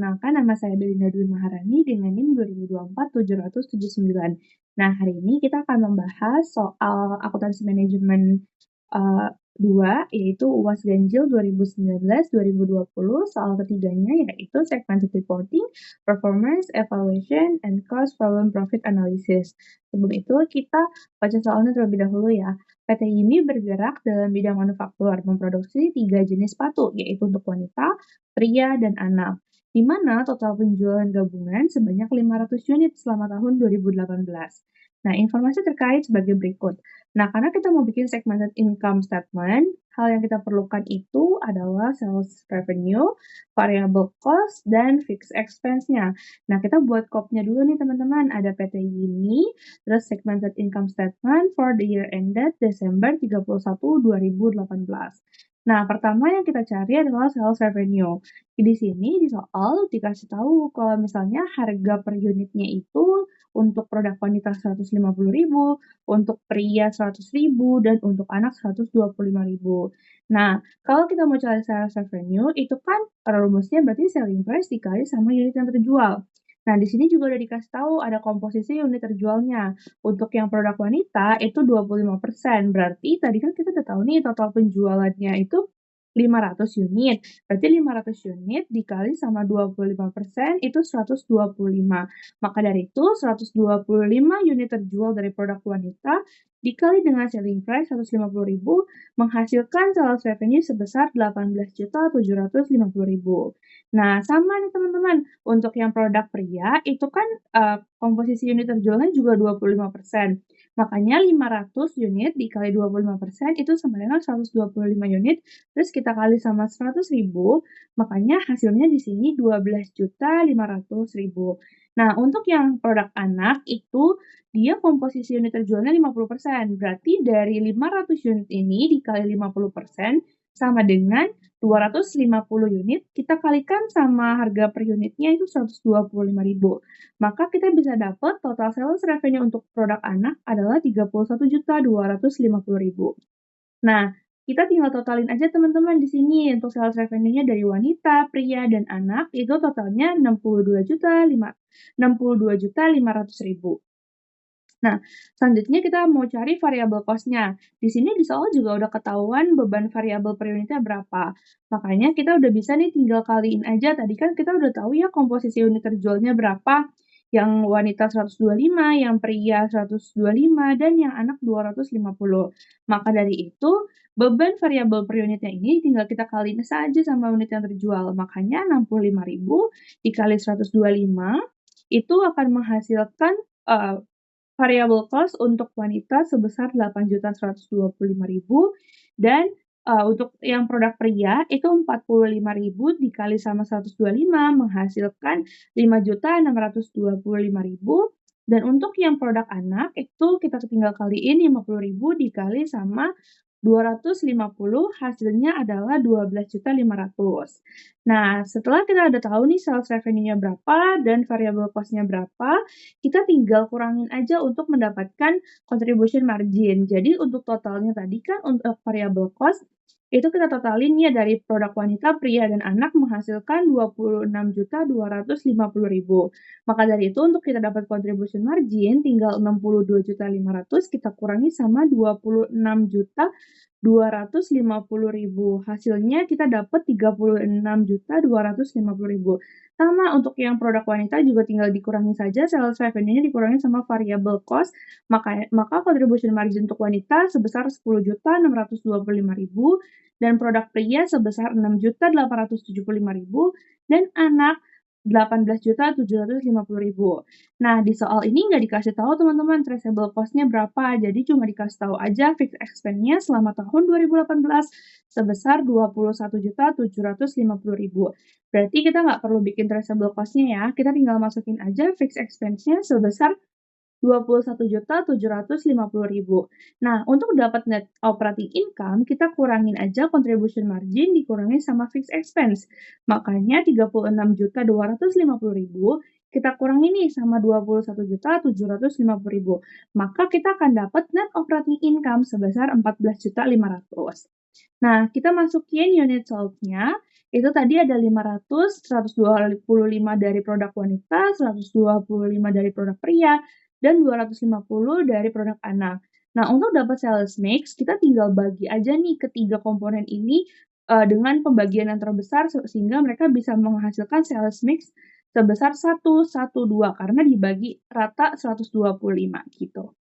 perkenalkan nama saya Belinda Dwi Maharani dengan NIM 2024-779. Nah, hari ini kita akan membahas soal akuntansi manajemen 2, yaitu UAS Ganjil 2019-2020. Soal ketiganya yaitu segmented reporting, performance, evaluation, and cost volume profit analysis. Sebelum itu, kita baca soalnya terlebih dahulu ya. PT IMI bergerak dalam bidang manufaktur, memproduksi 3 jenis sepatu, yaitu untuk wanita, pria, dan anak, di mana total penjualan gabungan sebanyak 500 unit selama tahun 2018. Nah, informasi terkait sebagai berikut. Nah, karena kita mau bikin segmented income statement, hal yang kita perlukan itu adalah sales revenue, variable cost, dan fixed expense-nya. Nah, kita buat kopnya dulu nih teman-teman. Ada PT IMI, terus segmented income statement for the year ended Desember 31, 2018. Nah, pertama yang kita cari adalah sales revenue. Di sini di soal dikasih tahu kalau misalnya harga per unitnya itu untuk produk wanita 150.000, untuk pria 100.000, dan untuk anak 125.000. Nah, kalau kita mau cari sales revenue, itu kan rumusnya berarti selling price dikali sama unit yang terjual. Nah, di sini juga udah dikasih tahu ada komposisi unit terjualnya. Untuk yang produk wanita itu 25%. Berarti tadi kan kita udah tahu nih total penjualannya itu 500 unit. Berarti 500 unit dikali sama 25% itu 125. Maka dari itu 125 unit terjual dari produk wanita dikali dengan selling price 150.000 menghasilkan sales revenue sebesar 18.750.000. Nah, sama nih teman-teman, untuk yang produk pria itu kan komposisi unit terjualnya juga 25%. Makanya 500 unit dikali 25% itu sama dengan 125 unit, terus kita kali sama 100.000, makanya hasilnya di sini 12.500.000. Nah, untuk yang produk anak itu dia komposisi unit terjualnya 50%. Berarti dari 500 unit ini dikali 50% sama dengan 250 unit, kita kalikan sama harga per unitnya itu 125.000. Maka kita bisa dapat total sales revenue untuk produk anak adalah 31.250.000. Nah, kita tinggal totalin aja teman-teman di sini untuk sales revenue-nya dari wanita, pria, dan anak itu totalnya 62.500.000. Nah, selanjutnya kita mau cari variable cost-nya. Di sini di soal juga udah ketahuan beban variabel per unitnya berapa. Makanya kita udah bisa nih tinggal kaliin aja. Tadi kan kita udah tahu ya komposisi unit terjualnya berapa. Yang wanita 125, yang pria 125, dan yang anak 250. Maka dari itu, beban variabel per unitnya ini tinggal kita kaliin saja sama unit yang terjual. Makanya 65.000 dikali 125 itu akan menghasilkan variable cost untuk wanita sebesar 8.125.000 dan untuk yang produk pria itu 45.000 dikali sama 125 menghasilkan 5.625.000 dan untuk yang produk anak itu kita tinggal kaliin 50.000 dikali sama 250 hasilnya adalah 12.500. Nah, setelah kita udah tahu nih sales revenue-nya berapa dan variable cost-nya berapa, kita tinggal kurangin aja untuk mendapatkan contribution margin. Jadi untuk totalnya tadi kan untuk variable cost itu kita totalin ya dari produk wanita, pria, dan anak menghasilkan 26.250.000. Maka dari itu untuk kita dapat contribution margin tinggal 62.500 kita kurangi sama 26.250.000. Hasilnya kita dapat 36.250.000. Sama untuk yang produk wanita juga tinggal dikurangi saja sales revenue-nya dikurangi sama variable cost, maka contribution margin untuk wanita sebesar 10.625.000 dan produk pria sebesar 6.875.000 dan anak 18.750.000. Nah, di soal ini nggak dikasih tahu teman-teman traceable cost-nya berapa, jadi cuma dikasih tahu aja fixed expense-nya selama tahun 2018 sebesar 21.750.000. Berarti kita nggak perlu bikin traceable cost-nya ya, kita tinggal masukin aja fixed expense-nya sebesar 21.750.000. Nah, untuk dapat net operating income, kita kurangin aja contribution margin dikurangi sama fixed expense. Makanya 36.250.000 kita kurangi nih sama 21.750.000. Maka kita akan dapat net operating income sebesar 14.500. Nah, kita masukin unit sold-nya, itu tadi ada 500, 125 dari produk wanita, 125 dari produk pria, dan 250 dari produk anak. Nah, untuk dapat sales mix, kita tinggal bagi aja nih ketiga komponen ini, dengan pembagian yang terbesar sehingga mereka bisa menghasilkan sales mix sebesar 1, 1, 2 karena dibagi rata 125 gitu.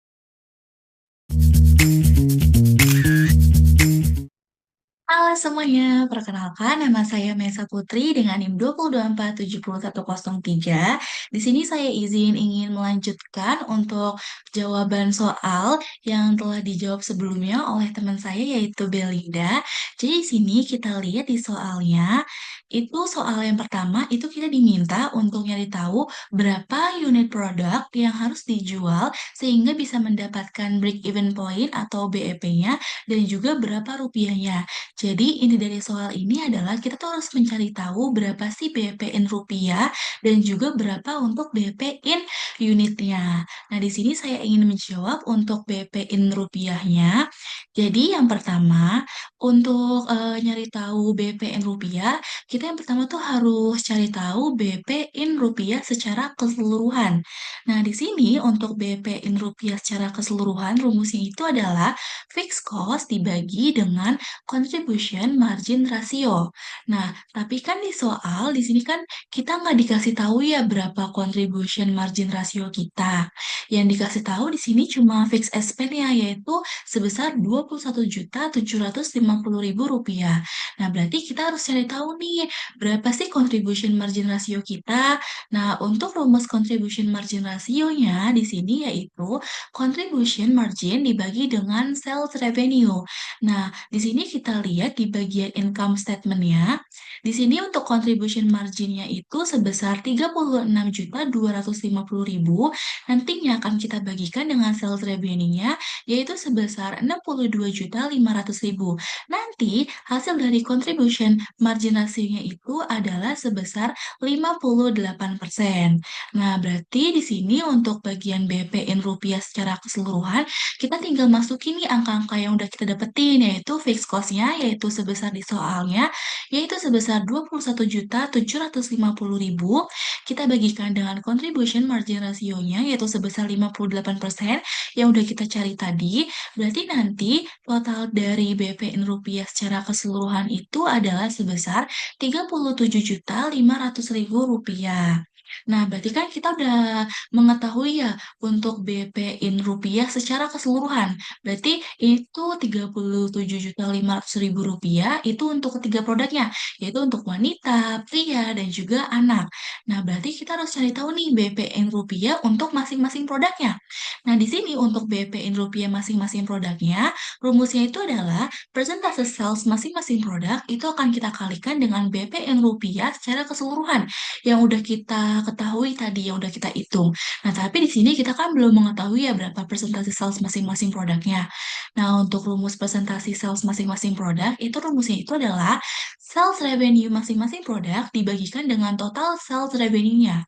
Halo semuanya, perkenalkan nama saya Mesa Putri dengan NIM 202470103. Di sini saya ingin melanjutkan untuk jawaban soal yang telah dijawab sebelumnya oleh teman saya yaitu Belinda. Jadi di sini kita lihat di soalnya, itu soal yang pertama itu kita diminta untuk nyari tahu berapa unit produk yang harus dijual sehingga bisa mendapatkan break even point atau BEP-nya dan juga berapa rupiahnya. Jadi inti dari soal ini adalah kita tuh harus mencari tahu berapa sih BPN rupiah dan juga berapa untuk BPN unitnya. Nah, di sini saya ingin menjawab untuk BPN rupiahnya. Jadi yang pertama, untuk nyari tahu BPN rupiah, kita yang pertama tuh harus cari tahu BPN rupiah secara keseluruhan. Nah, di sini untuk BPN rupiah secara keseluruhan, rumusnya itu adalah fixed cost dibagi dengan contribution margin ratio. Nah, tapi kan di soal di sini kan kita nggak dikasih tahu ya berapa contribution margin ratio kita. Yang dikasih tahu di sini cuma fixed expense ya, yaitu sebesar Rp21.750.000. Nah, berarti kita harus cari tahu nih berapa sih contribution margin ratio kita. Nah, untuk rumus contribution margin rasionya di sini yaitu contribution margin dibagi dengan sales revenue. Nah, di sini kita lihat di bagian income statement-nya, di sini untuk contribution margin-nya itu sebesar 36.250.000, nantinya akan kita bagikan dengan sales revenue-nya, yaitu sebesar 62.500.000. Nanti, hasil dari contribution margin ratio-nya itu adalah sebesar 58%. Nah, berarti di sini untuk bagian BPN rupiah secara keseluruhan, kita tinggal masukin nih angka-angka yang udah kita dapetin, yaitu fixed cost-nya, yaitu sebesar di soalnya, yaitu sebesar 21.750.000. Kita bagikan dengan contribution margin ratio-nya, yaitu sebesar 58%, yang udah kita cari tadi. Berarti nanti total dari BPN rupiah secara keseluruhan itu adalah sebesar Rp37.500.000. Nah, berarti kan kita udah mengetahui ya untuk BPN rupiah secara keseluruhan. Berarti itu Rp37.500.000 itu untuk ketiga produknya, yaitu untuk wanita, pria, dan juga anak. Nah, berarti kita harus cari tahu nih BPN rupiah untuk masing-masing produknya. Nah, di sini untuk BPN rupiah masing-masing produknya, rumusnya itu adalah persentase sales masing-masing produk itu akan kita kalikan dengan BPN rupiah secara keseluruhan yang udah kita ketahui tadi, yang udah kita hitung. Nah, tapi di sini kita kan belum mengetahui ya berapa persentase sales masing-masing produknya. Nah, untuk rumus persentase sales masing-masing produk, itu rumusnya itu adalah sales revenue masing-masing produk dibagikan dengan total sales revenue-nya.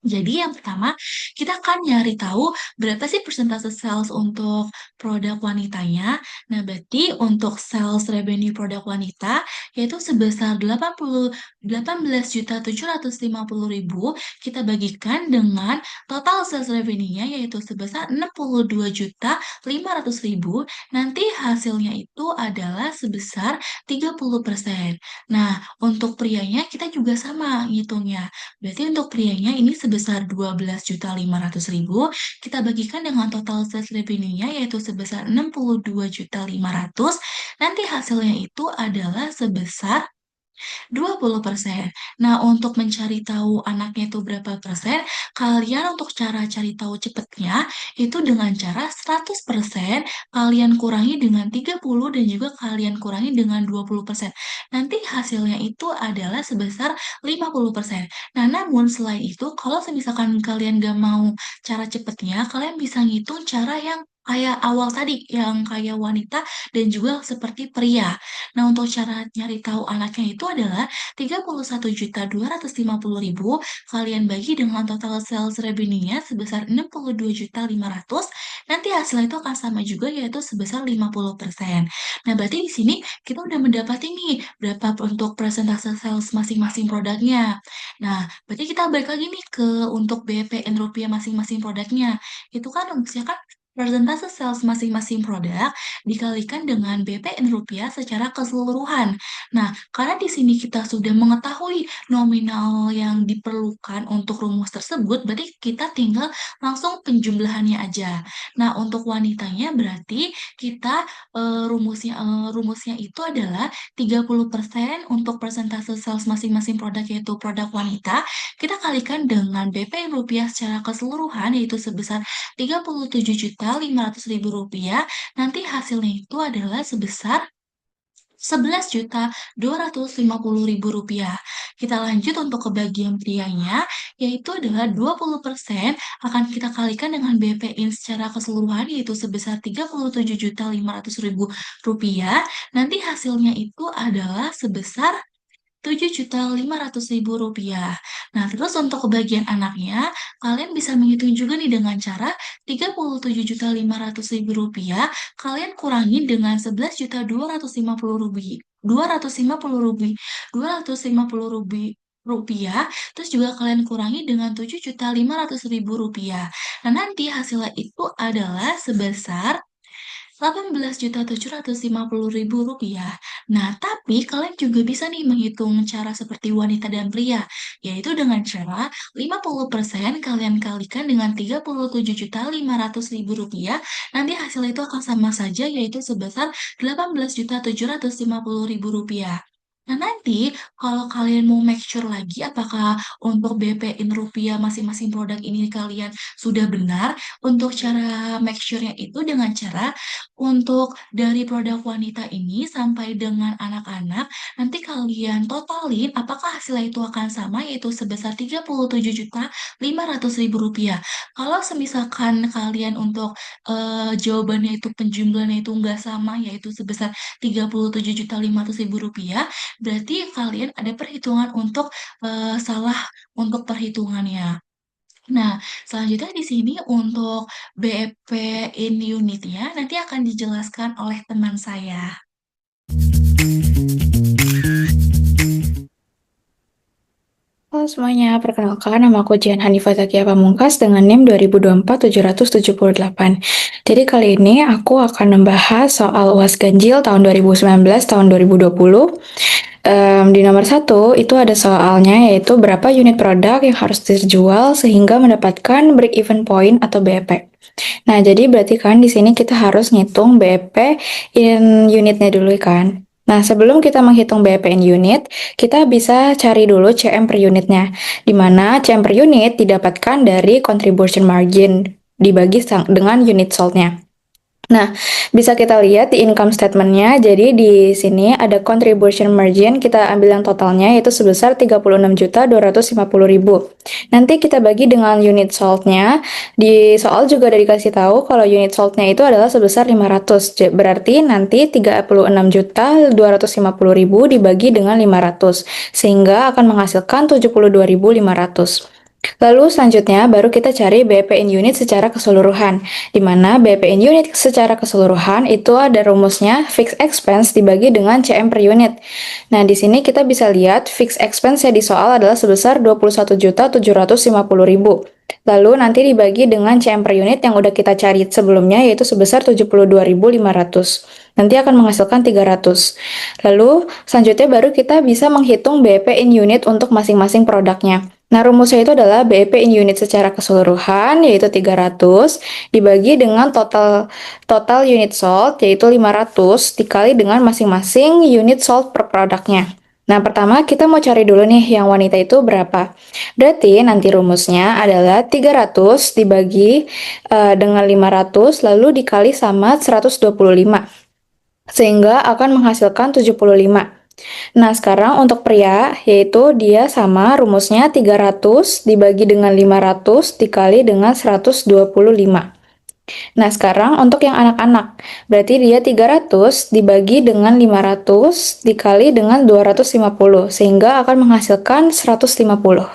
Jadi yang pertama, kita akan nyari tahu berapa sih persentase sales untuk produk wanitanya. Nah, berarti untuk sales revenue produk wanita yaitu sebesar 18.750.000 kita bagikan dengan total sales revenue-nya yaitu sebesar 62.500.000. Nanti hasilnya itu adalah sebesar 30%. Nah, untuk prianya kita juga sama ngitungnya. Berarti untuk prianya ini sebesar 12.500.000, kita bagikan dengan total sales revenue-nya yaitu sebesar 62.500.000, nanti hasilnya itu adalah sebesar 20%. Nah, untuk mencari tahu anaknya itu berapa persen, kalian untuk cara cari tahu cepatnya itu dengan cara 100% kalian kurangi dengan 30 dan juga kalian kurangi dengan 20%. Nanti hasilnya itu adalah sebesar 50%. Nah, namun selain itu, kalau misalkan kalian gak mau cara cepatnya, kalian bisa ngitung cara yang kayak awal tadi, yang kayak wanita dan juga seperti pria. Nah, untuk cara nyari tahu anaknya itu adalah 31.250.000 kalian bagi dengan total sales revenue-nya sebesar 62.500.000, nanti hasilnya itu akan sama juga yaitu sebesar 50%. Nah, berarti di sini kita udah mendapati nih berapa untuk persentase sales masing-masing produknya. Nah, berarti kita balik lagi nih ke untuk BPN rupiah masing-masing produknya. Itu kan rumusnya kan persentase sales masing-masing produk dikalikan dengan BPN rupiah secara keseluruhan. Nah, karena di sini kita sudah mengetahui nominal yang diperlukan untuk rumus tersebut, berarti kita tinggal langsung penjumlahannya aja. Nah, untuk wanitanya berarti kita rumusnya itu adalah 30% untuk persentase sales masing-masing produk yaitu produk wanita, kita kalikan dengan BPN rupiah secara keseluruhan yaitu sebesar Rp37.500.000, nanti hasilnya itu adalah sebesar Rp11.250.000. Kita lanjut untuk ke bagian prianya, yaitu adalah 20% akan kita kalikan dengan BPN secara keseluruhan, yaitu sebesar Rp37.500.000. Nanti hasilnya itu adalah sebesar Rp7.500.000. Nah, terus untuk bagian anaknya, kalian bisa menghitung juga nih dengan cara Rp37.500.000 kalian kurangi dengan Rp11.250.000, terus juga kalian kurangi dengan Rp7.500.000. Nah, nanti hasilnya itu adalah sebesar Rp18.750.000. Nah, tapi kalian juga bisa nih menghitung cara seperti wanita dan pria, yaitu dengan cara 50% kalian kalikan dengan Rp37.500.000, nanti hasilnya itu akan sama saja, yaitu sebesar Rp18.750.000. Nah, nanti kalau kalian mau make sure lagi apakah untuk BPN rupiah masing-masing produk ini kalian sudah benar, untuk cara make sure-nya itu dengan cara untuk dari produk wanita ini sampai dengan anak-anak, nanti kalian totalin apakah hasilnya itu akan sama yaitu sebesar Rp37.500.000. Kalau semisalkan kalian untuk jawabannya itu penjumlahannya itu enggak sama yaitu sebesar Rp37.500.000, berarti kalian ada perhitungan untuk salah untuk perhitungannya. Nah, selanjutnya di sini untuk BEP in unitnya nanti akan dijelaskan oleh teman saya. Halo semuanya, perkenalkan nama aku Jian Hanifah Zakia Pamungkas dengan NIM 2024-778. Jadi kali ini aku akan membahas soal UAS Ganjil tahun 2019 tahun 2020. Di nomor 1 itu ada soalnya yaitu berapa unit produk yang harus terjual sehingga mendapatkan break even point atau BEP. Nah, jadi berarti kan di sini kita harus ngitung BEP in unitnya dulu kan. Nah, sebelum kita menghitung BEP in unit, kita bisa cari dulu CM per unitnya, di mana CM per unit didapatkan dari contribution margin dibagi dengan unit sold-nya. Nah, bisa kita lihat di income statement-nya. Jadi di sini ada contribution margin, kita ambil yang totalnya yaitu sebesar 36.250.000. Nanti kita bagi dengan unit sold-nya. Di soal juga ada dikasih tahu kalau unit sold-nya itu adalah sebesar 500. Berarti nanti 36.250.000 dibagi dengan 500 sehingga akan menghasilkan 72.500. Lalu selanjutnya baru kita cari BPN unit secara keseluruhan, di mana BPN unit secara keseluruhan itu ada rumusnya fixed expense dibagi dengan CM per unit. Nah, di sini kita bisa lihat fixed expense di soal adalah sebesar 21.750.000. Lalu nanti dibagi dengan CM per unit yang udah kita cari sebelumnya yaitu sebesar 72.500. Nanti akan menghasilkan 300. Lalu selanjutnya baru kita bisa menghitung BEP in unit untuk masing-masing produknya. Nah, rumusnya itu adalah BEP in unit secara keseluruhan, yaitu 300, dibagi dengan total unit sold, yaitu 500, dikali dengan masing-masing unit sold per produknya. Nah, pertama kita mau cari dulu nih yang wanita itu berapa. Berarti nanti rumusnya adalah 300 dibagi dengan 500, lalu dikali sama 125, sehingga akan menghasilkan 75. Nah, sekarang untuk pria, yaitu dia sama rumusnya 300 dibagi dengan 500 dikali dengan 125. Nah, sekarang untuk yang anak-anak, berarti dia 300 dibagi dengan 500 dikali dengan 250, sehingga akan menghasilkan 150.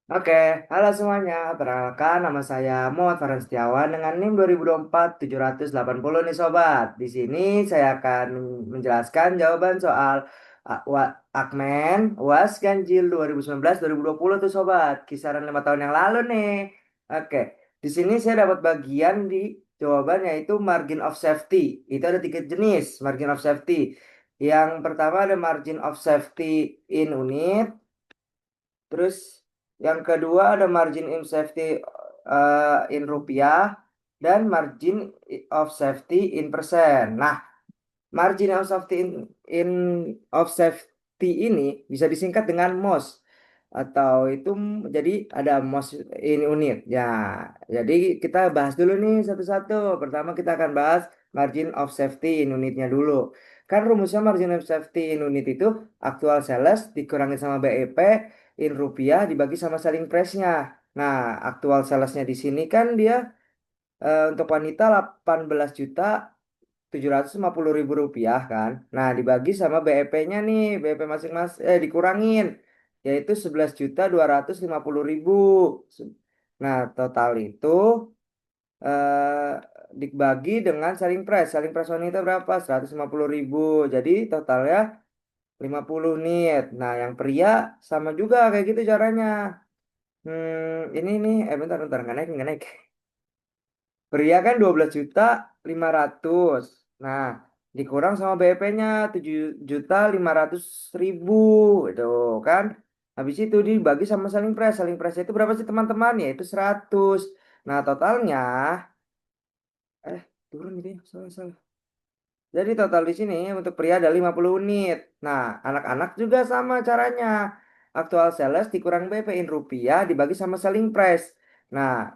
Oke, halo semuanya. Perkenalkan, nama saya Muhammad Farhan Setiawan dengan NIM 2024-780 nih sobat. Di sini saya akan menjelaskan jawaban soal Akmen UAS Ganjil 2019-2020 tuh sobat. Kisaran 5 tahun yang lalu nih. Oke, di sini saya dapat bagian di jawaban yaitu margin of safety. Itu ada 3 jenis margin of safety. Yang pertama ada margin of safety in unit. Terus yang kedua ada margin in safety in rupiah dan margin of safety in persen. Nah, margin of safety in of safety ini bisa disingkat dengan MOS atau itu jadi ada MOS in unit. Ya, jadi kita bahas dulu nih satu-satu. Pertama kita akan bahas margin of safety in unitnya dulu. Kan rumusnya margin of safety in unit itu aktual sales dikurangi sama BEP in rupiah dibagi sama selling price-nya. Nah, aktual salesnya di sini kan dia untuk wanita 18.750.000 rupiah kan. Nah, dibagi sama BEP-nya nih, BEP masing-masing dikurangin yaitu 11.250.000. Nah, total itu eh, dibagi dengan selling price. Selling price wanita berapa? 150.000. Jadi totalnya 50 nit. Nah, yang pria sama juga kayak gitu caranya. Ini nih, bentar, nggak naik. Pria kan 12.500.000. Nah, dikurang sama BP-nya 7.500.000 itu kan. Habis itu dibagi sama selling price. Selling price itu berapa sih teman-teman? Ya itu 100. Nah, totalnya turun gitu ya. Salah. Jadi total di sini untuk pria ada 50 unit. Nah, anak-anak juga sama caranya. Aktual sales dikurang BP in rupiah dibagi sama selling price. Nah,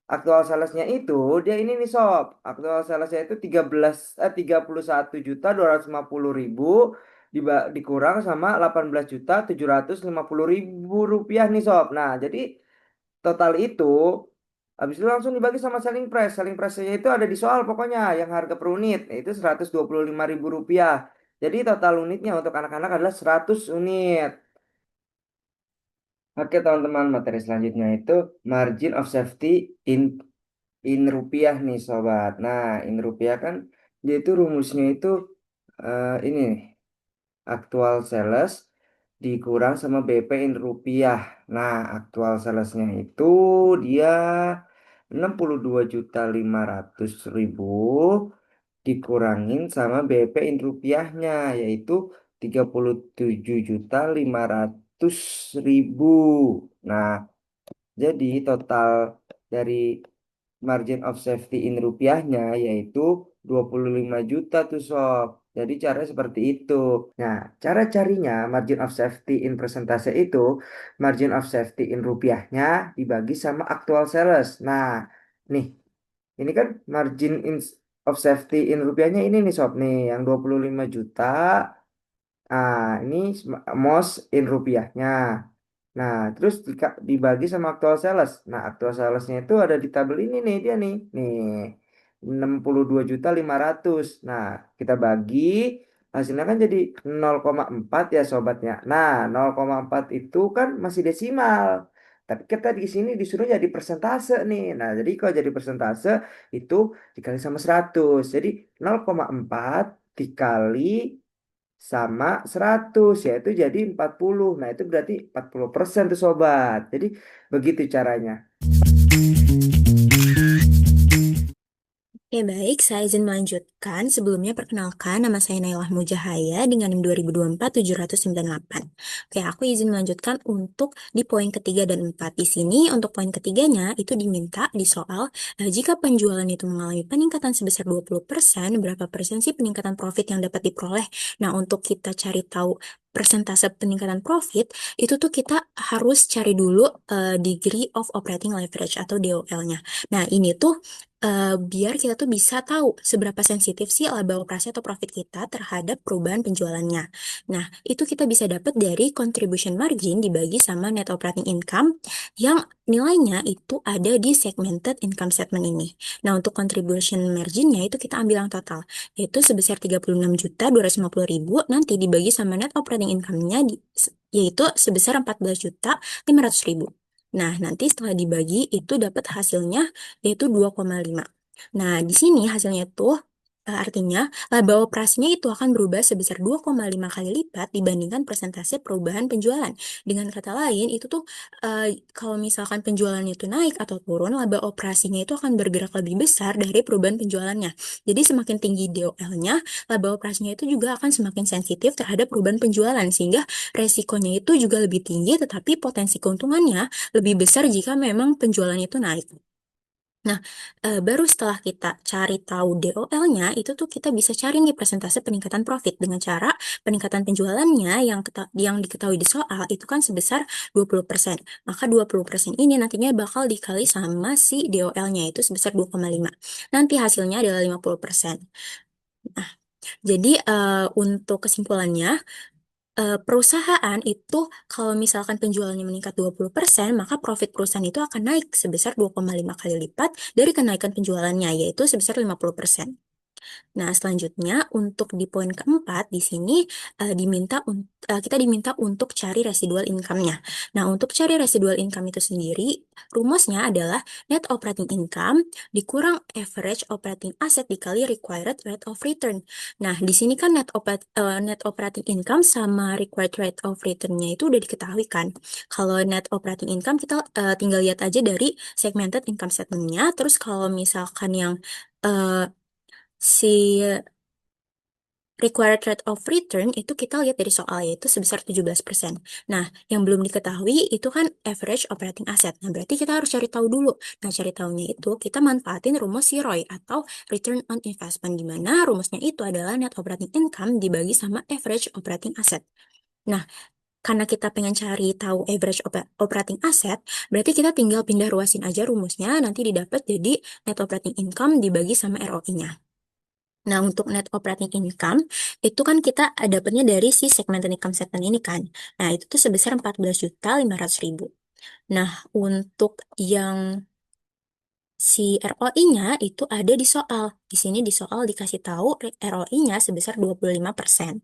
aktual salesnya itu dia ini nih sob. Aktual salesnya itu 31.250.000 dikurang sama 18.750.000 rupiah nih sob. Nah, jadi total itu habis itu langsung dibagi sama selling price. Selling price-nya itu ada di soal pokoknya yang harga per unit yaitu 125.000 rupiah. Jadi total unitnya untuk anak-anak adalah 100 unit. Oke teman-teman, materi selanjutnya itu margin of safety in rupiah nih sobat. Nah, in rupiah kan dia itu rumusnya itu ini nih, aktual sales dikurang sama BP in rupiah. Nah, aktual salesnya itu dia 62.500.000 dikurangin sama BP in rupiahnya yaitu 37.500.000. Nah, jadi total dari margin of safety in rupiahnya yaitu 25 juta tuh sob. Jadi caranya seperti itu. Nah, cara carinya margin of safety in persentase itu margin of safety in rupiahnya dibagi sama actual sales. Nah, nih, ini kan margin of safety in rupiahnya ini nih sob nih yang 25 juta. Ini MOS in rupiahnya. Nah, terus dibagi sama aktual sales. Nah, aktual salesnya itu ada di tabel ini nih dia nih. Nih, 62.500. Nah, kita bagi hasilnya kan jadi 0,4 ya sobatnya. Nah, 0,4 itu kan masih desimal. Tapi kita di sini disuruh jadi persentase nih. Nah, jadi kalau jadi persentase itu dikali sama 100. Jadi 0,4 dikali sama 100 yaitu jadi 40. Nah, itu berarti 40% tuh sobat. Jadi begitu caranya. Oke, baik. Saya izin melanjutkan. Sebelumnya, perkenalkan, nama saya Nailah Mujahaya dengan NIM 2024-798. Oke, aku izin melanjutkan untuk di poin ketiga dan empat. Di sini, untuk poin ketiganya, itu diminta di soal, jika penjualan itu mengalami peningkatan sebesar 20%, berapa persen sih peningkatan profit yang dapat diperoleh? Nah, untuk kita cari tahu persentase peningkatan profit, itu tuh kita harus cari dulu degree of operating leverage atau DOL-nya. Nah, ini tuh biar kita tuh bisa tahu seberapa sensitif sih laba operasi atau profit kita terhadap perubahan penjualannya. Nah, itu kita bisa dapat dari contribution margin dibagi sama net operating income yang nilainya itu ada di segmented income statement ini. Nah, untuk contribution marginnya itu kita ambil yang total, yaitu sebesar 36.250.000 nanti dibagi sama net operating income-nya yaitu sebesar 14.500.000. Nah, nanti setelah dibagi itu dapat hasilnya yaitu 2,5. Nah, di sini hasilnya tuh artinya laba operasinya itu akan berubah sebesar 2,5 kali lipat dibandingkan persentase perubahan penjualan. Dengan kata lain, itu tuh kalau misalkan penjualannya itu naik atau turun, laba operasinya itu akan bergerak lebih besar dari perubahan penjualannya. Jadi semakin tinggi DOL-nya, laba operasinya itu juga akan semakin sensitif terhadap perubahan penjualan, sehingga resikonya itu juga lebih tinggi, tetapi potensi keuntungannya lebih besar jika memang penjualannya itu naik. Nah, baru setelah kita cari tahu DOL-nya, itu tuh kita bisa cari nih persentase peningkatan profit dengan cara peningkatan penjualannya yang diketahui di soal itu kan sebesar 20%. Maka 20% ini nantinya bakal dikali sama si DOL-nya itu sebesar 2,5. Nanti hasilnya adalah 50%. Nah, jadi untuk kesimpulannya, perusahaan itu kalau misalkan penjualannya meningkat 20%, maka profit perusahaan itu akan naik sebesar 2,5 kali lipat dari kenaikan penjualannya, yaitu sebesar 50%. Nah, selanjutnya untuk di poin keempat di sini kita diminta untuk cari residual income-nya. Nah, untuk cari residual income itu sendiri, rumusnya adalah net operating income dikurang average operating asset dikali required rate of return. Nah, di sini kan net operating income sama required rate of return-nya itu udah diketahui kan. Kalau net operating income kita tinggal lihat aja dari segmented income statement-nya. Terus kalau misalkan yang si required rate of return itu kita lihat dari soal yaitu sebesar 17%. Nah, yang belum diketahui itu kan average operating asset. Nah, berarti kita harus cari tahu dulu. Nah, cari tahunya itu kita manfaatin rumus si ROI atau return on investment, di mana rumusnya itu adalah net operating income dibagi sama average operating asset. Nah, karena kita pengen cari tahu average operating asset, berarti kita tinggal pindah ruasin aja rumusnya, nanti didapat jadi net operating income dibagi sama ROI-nya. Nah, untuk net operating income, itu kan kita dapatnya dari si segmented income statement ini kan. Nah, itu tuh sebesar 14.500.000. Nah, untuk yang si ROI-nya itu ada di soal. Di sini di soal dikasih tahu ROI-nya sebesar 25%.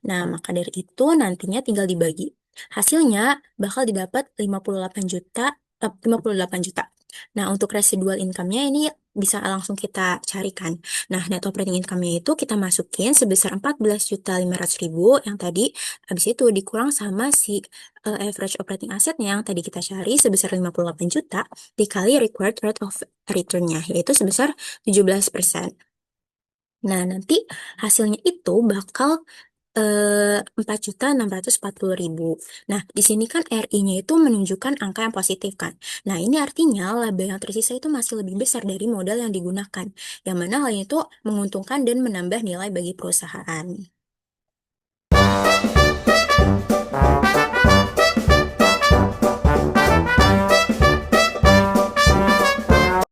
Nah, maka dari itu nantinya tinggal dibagi. Hasilnya bakal didapat 58 juta, 58 juta. Nah, untuk residual income-nya ini bisa langsung kita carikan. Nah, net operating income-nya itu kita masukin sebesar 14.500.000 yang tadi, habis itu dikurang sama si average operating asset-nya yang tadi kita cari sebesar 58 juta dikali required rate of return-nya, yaitu sebesar 17%. Nah, nanti hasilnya itu bakal 4.640.000. Nah, di sini kan RI-nya itu menunjukkan angka yang positif kan. Nah, ini artinya laba yang tersisa itu masih lebih besar dari modal yang digunakan. Yang mana hal itu menguntungkan dan menambah nilai bagi perusahaan.